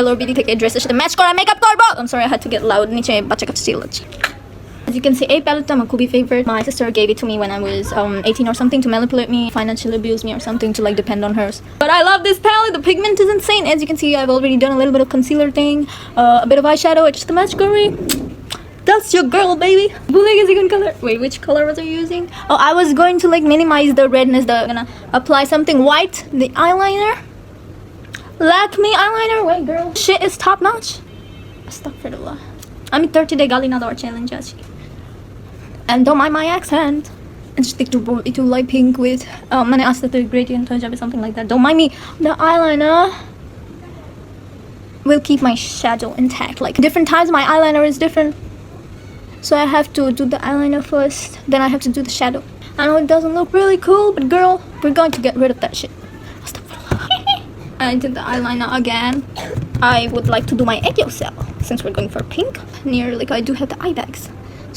LRBD থেকে ড্রেসের সাথে ম্যাচ করা মেকআপ করব। I'm sorry, I had to get loud. নিচে বাচ্চা কাচ্চা চিল্লাচ্ছে। As you can see, a palette আমার খুবই favorite. My sister gave it to me when I was 18 or something to manipulate me, financially abuse me or something to like depend on hers. But I love this palette. The pigment is insane. As you can see, I've already done a little bit of concealer thing, a bit of eyeshadow. It's just the match curry. That's your girl, baby. Bullet is a good color. Wait, which color was I using? Oh, I was going to like minimize the redness. Gonna apply something white. The eyeliner. Lakme eyeliner. Wait, girl. Shit is top notch. Astaghfirullah. I'm 30-day gali na door challenge actually. And don't mind my accent. And just stick to light pink with mane aste to gradient or something like that. Don't mind me. The eyeliner will keep my shadow intact. Like different times my eyeliner is different. So I have to do the eyeliner first, then I have to do the shadow. I know it doesn't look really cool, but girl, we're going to get rid of that shit. I did the eyeliner again. I would like to do my egg yolk cell since we're going for pink. Near like I do have the eye bags.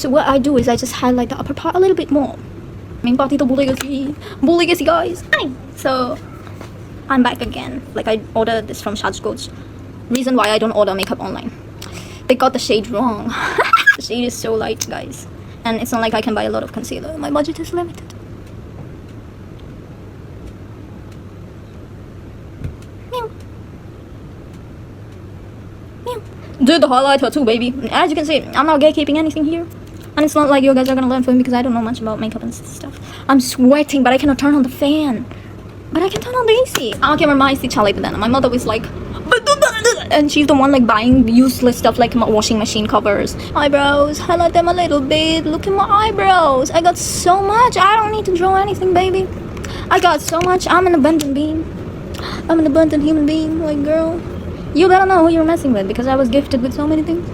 So what I do is I just highlight the upper part a little bit more. Main party to bully guys. So I'm back again. Like I ordered this from Shajgoch. Reason why I don't order makeup online. They got the shade wrong. The shade is so light, guys. And it's not like I can buy a lot of concealer. My budget is limited. Meow. Meow. Do the highlighter too, baby. As you can see, I'm not gatekeeping anything here. And it's not like you guys are gonna learn from me because I don't know much about makeup and stuff. I'm sweating, but I cannot turn on the fan. But I can turn on the AC. I can't remember my AC chale then. My mother was like, and she's the one like buying useless stuff like washing machine covers. Eyebrows, highlight them a little bit. Look at my eyebrows. I got so much. I don't need to draw anything, baby. I got so much. I'm an abundant being. I'm an abundant human being. Like, girl, you better know who you're messing with because I was gifted with so many things.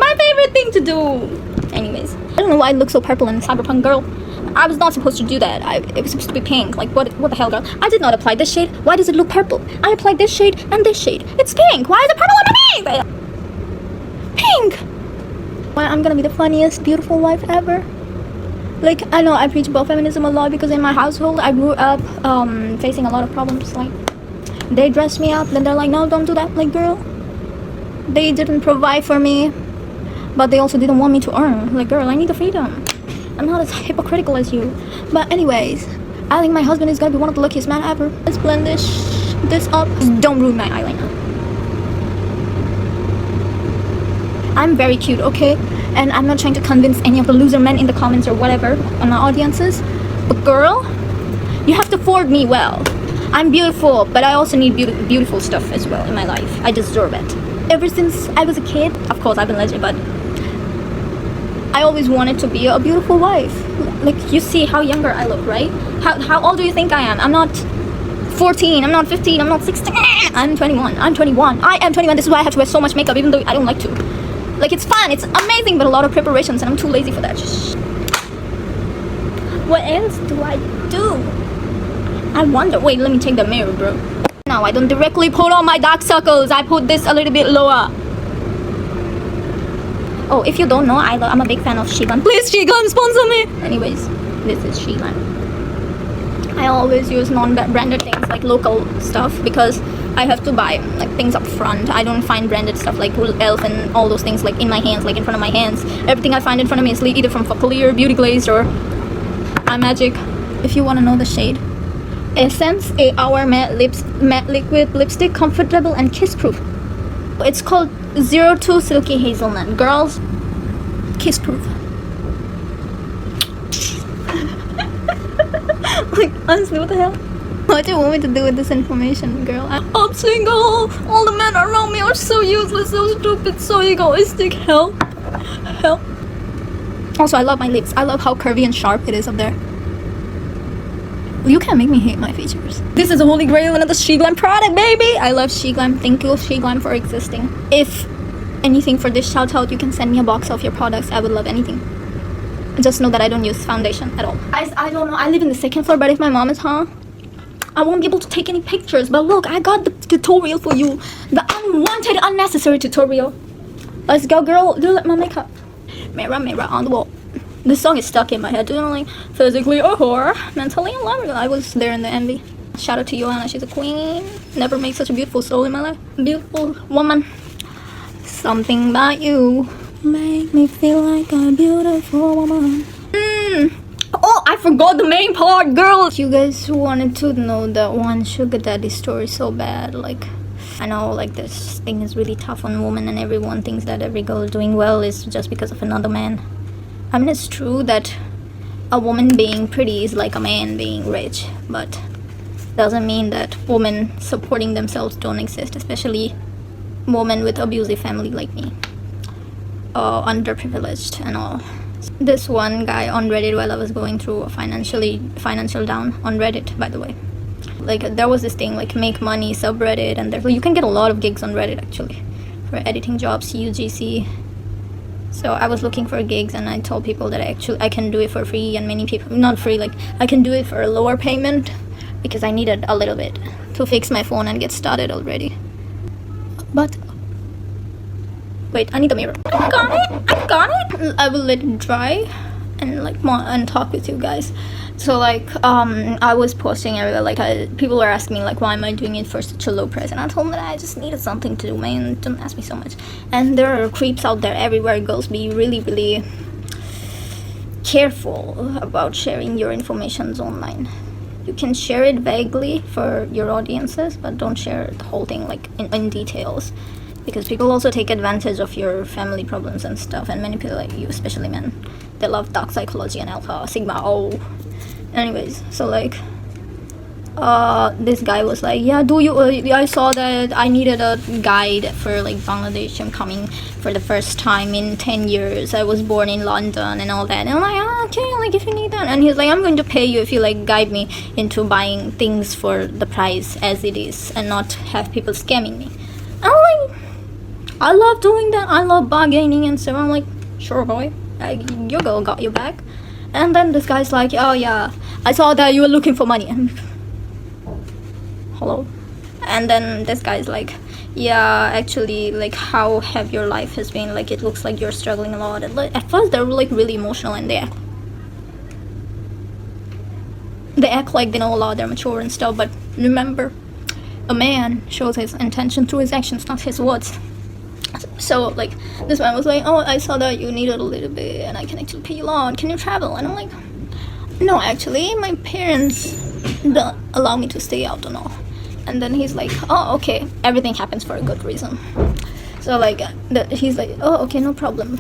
My favorite thing to do. Anyways, I don't know why it looks so purple and cyberpunk, girl. I was not supposed to do that. It was supposed to be pink. Like, what the hell, girl? I did not apply this shade. Why does it look purple? I applied this shade and this shade. It's pink. Why is it purple and pink? Pink. Why I'm gonna be the funniest, beautiful wife ever. Like, I know I preach about feminism a lot because in my household, I grew up facing a lot of problems. Like, they dress me up, then they're like, no, don't do that. Like, girl, they didn't provide for me, but they also didn't want me to earn. Like, girl, I need the freedom. I'm not as hypocritical as you. But anyways, I think my husband is gonna be one of the luckiest men ever. Let's blend this up. Don't ruin my eyeliner. I'm very cute, okay? And I'm not trying to convince any of the loser men in the comments or whatever on my audiences. But girl, you have to afford me well. I'm beautiful, but I also need beautiful stuff as well in my life. I deserve it. Ever since I was a kid, of course I've been legend, but I always wanted to be a beautiful wife. Like, you see how younger I look, right? How old do you think I am? I'm not 14, I'm not 15, I'm not 16. I'm 21. I'm 21. I am 21. This is why I have to wear so much makeup even though I don't like to. Like, it's fun, it's amazing, but a lot of preparations and I'm too lazy for that. What else do I do? I wonder. Wait, let me check the mirror, bro. Now I don't directly put on my dark circles. I put this a little bit lower. Oh, if you don't know, I'm a big fan of Sheelan. Please, Sheelan, sponsor me. Anyways, this is Sheelan. I always use non-branded things like local stuff because I have to buy like things up front. I don't find branded stuff like Elf and all those things like in my hands, like in front of my hands. Everything I find in front of me is either from Clear, Beauty Glazed, or iMagic. If you want to know the shade, Essence A Hour Matte Liquid Lipstick, comfortable and kiss proof. It's called 02 Silky Hazelnut. Girls, kiss proof. Like, honestly, what the hell? What do you want me to do with this information, girl? I'm single. All the men around me are so useless, so stupid, so egoistic. Help. Help. Also, I love my lips. I love how curvy and sharp it is up there. You can't make me hate my features. This is a holy grail, another Sheeglam product, baby. I love Sheeglam. Thank you, Sheeglam, for existing. If anything for this shout out, you can send me a box of your products. I would love anything. Just know that I don't use foundation at all. Guys, I don't know. I live in the second floor, but if my mom is home, I won't be able to take any pictures. But look, I got the tutorial for you. The unwanted, unnecessary tutorial. Let's go, girl. Do my makeup. Mirror, mirror on the wall. This song is stuck in my head. Doing like physically a whore, mentally a lover. I was there in the envy. Shout out to Joanna, she's a queen. Never made such a beautiful soul in my life. Beautiful woman. Something about you make me feel like a beautiful woman. Oh, I forgot the main part, girls. You guys wanted to know that one sugar daddy story so bad. Like, I know like this thing is really tough on women, and everyone thinks that every girl doing well is just because of another man. I mean, it's true that a woman being pretty is like a man being rich, but doesn't mean that women supporting themselves don't exist, especially women with abusive family like me, underprivileged and all. This one guy on Reddit, while I was going through a financial down on Reddit, by the way, like there was this thing like make money subreddit, and you can get a lot of gigs on Reddit actually for editing jobs, UGC. So I was looking for gigs, and I told people that I can do it for free, and many people, not free, like I can do it for a lower payment because I needed a little bit to fix my phone and get started already. But wait, I need a mirror. I got it. I will let it dry and like and talk with you guys. So like I was posting everywhere, like people were asking me like why am I doing it for such a low price, and I told them that I just needed something to do, man, don't ask me so much. And there are creeps out there everywhere. Girls, be really careful about sharing your informations online. You can share it vaguely for your audiences, but don't share the whole thing like in details, because people also take advantage of your family problems and stuff and manipulate you, especially men. They love dark psychology and alpha, sigma, oh. Anyways, so like this guy was like, yeah, I saw that I needed a guide for like Bangladesh. I'm coming for the first time in 10 years. I was born in London and all that. And I'm like, oh, okay, like if you need that. And he's like, I'm going to pay you if you like guide me into buying things for the price as it is and not have people scamming me. And I'm like, I love doing that. I love bargaining and so I'm like, sure boy, your girl got your back. And then this guy's like, oh yeah, I saw that you were looking for money. Hello? And then this guy's like, yeah, actually, like, how have your life has been? Like, it looks like you're struggling a lot. And like, at first, they're like really emotional, and they act like they know a lot, they're mature and stuff. But remember, a man shows his intention through his actions, not his words. So like this man was like, oh, I saw that you needed a little bit and I can actually pay you a lot, can you travel? And I'm like, no, actually my parents don't allow me to stay out and all. And then he's like, oh, okay, everything happens for a good reason. So like he's like, oh, okay, no problem.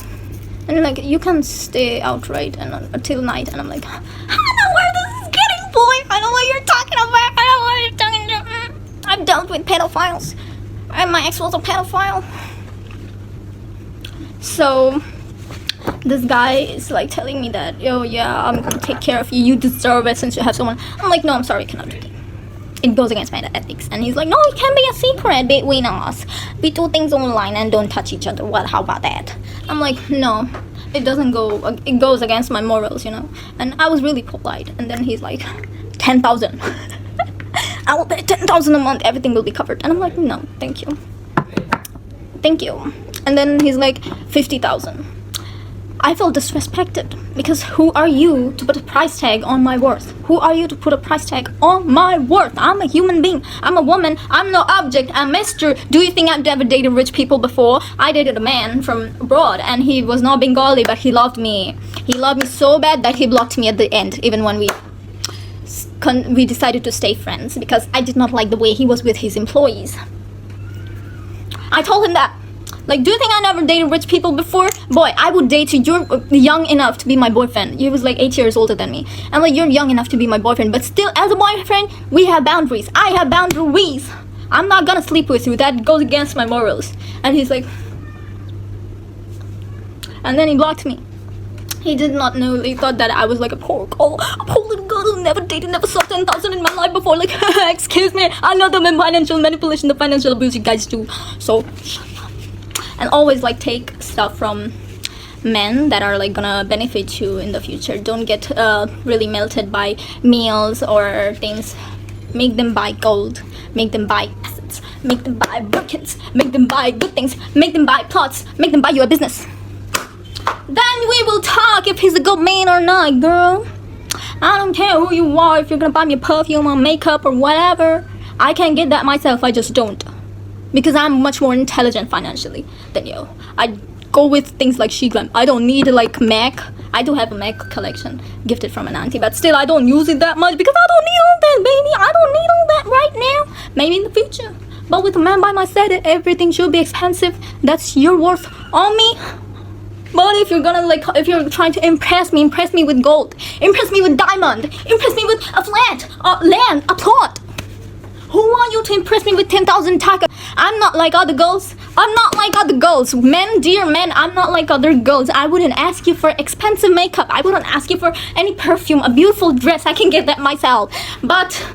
And like, you can stay out, right, and until night. And I'm like, I don't know where this is getting, boy. I know what you're talking about. I know what you're talking about. I've dealt with pedophiles, and my ex was a pedophile. So this guy is like telling me that, oh yeah, I'm gonna take care of you, you deserve it since you have someone. I'm like, no, I'm sorry, I cannot do that. It goes against my ethics. And he's like, no, it can be a secret between us. We do things online and don't touch each other. Well, how about that? I'm like, no, it doesn't go, it goes against my morals, you know. And I was really polite. And then he's like, 10,000. I will pay 10,000 a month, everything will be covered. And I'm like, no, thank you. Thank you. And then he's like, 50,000. I felt disrespected, because who are you to put a price tag on my worth? Who are you to put a price tag on my worth? I'm a human being. I'm a woman. I'm no object. I'm Mr. Do you think I've ever dated rich people before? I dated a man from abroad, and he was not Bengali, but he loved me. He loved me so bad that he blocked me at the end, even when we decided to stay friends, because I did not like the way he was with his employees. I told him that. Like, do you think I never dated rich people before? Boy, I would date you. You're young enough to be my boyfriend. He was like 8 years older than me. And like, you're young enough to be my boyfriend. But still, as a boyfriend, we have boundaries. I have boundaries. I'm not gonna sleep with you. That goes against my morals. And he's like... And then he blocked me. He did not know. He thought that I was like a poor little girl who never dated, never saw 10,000 in my life before. Like, excuse me, I know the financial manipulation, the financial abuse you guys do. So, shut up. And always like take stuff from men that are like gonna benefit you in the future. Don't get really melted by meals or things. Make them buy gold. Make them buy assets. Make them buy Birkins. Make them buy good things. Make them buy plots. Make them buy you a business. Then we will talk if he's a good man or not, girl. I don't care who you are, if you're gonna buy me perfume or makeup or whatever. I can get that myself, I just don't. Because I'm much more intelligent financially than you. I go with things like Sheglam. I don't need like MAC. I do have a MAC collection gifted from an auntie, but still I don't use it that much because I don't need all that, baby. I don't need all that right now. Maybe in the future. But with a man by my side, everything should be expensive. That's your worth on me. But if you're gonna like, if you're trying to impress me with gold, impress me with diamond, impress me with a flat, land, a plot. Who want you to impress me with 10,000 taka? I'm not like other girls. I'm not like other girls. Men, dear men, I'm not like other girls. I wouldn't ask you for expensive makeup. I wouldn't ask you for any perfume, a beautiful dress. I can get that myself. But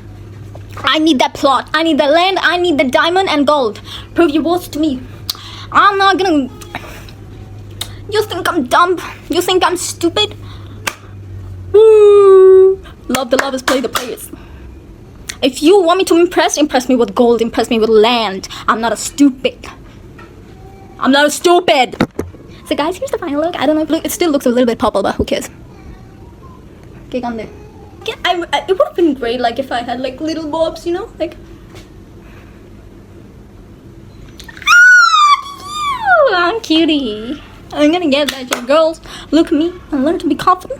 I need that plot. I need the land. I need the diamond and gold. Prove your worth to me. I'm not gonna... You think I'm dumb? You think I'm stupid? Woo! Love the lovers, play the players. If you want me to impress me with gold, impress me with land. I'm not a stupid. I'm not a stupid. So guys, here's the final look. I don't know if it still looks a little bit purple, but who cares? Okay, on there. It would have been great like if I had like little bobs, you know, like. I'm cutie. I'm gonna get that, you girls. Look at me and learn to be confident.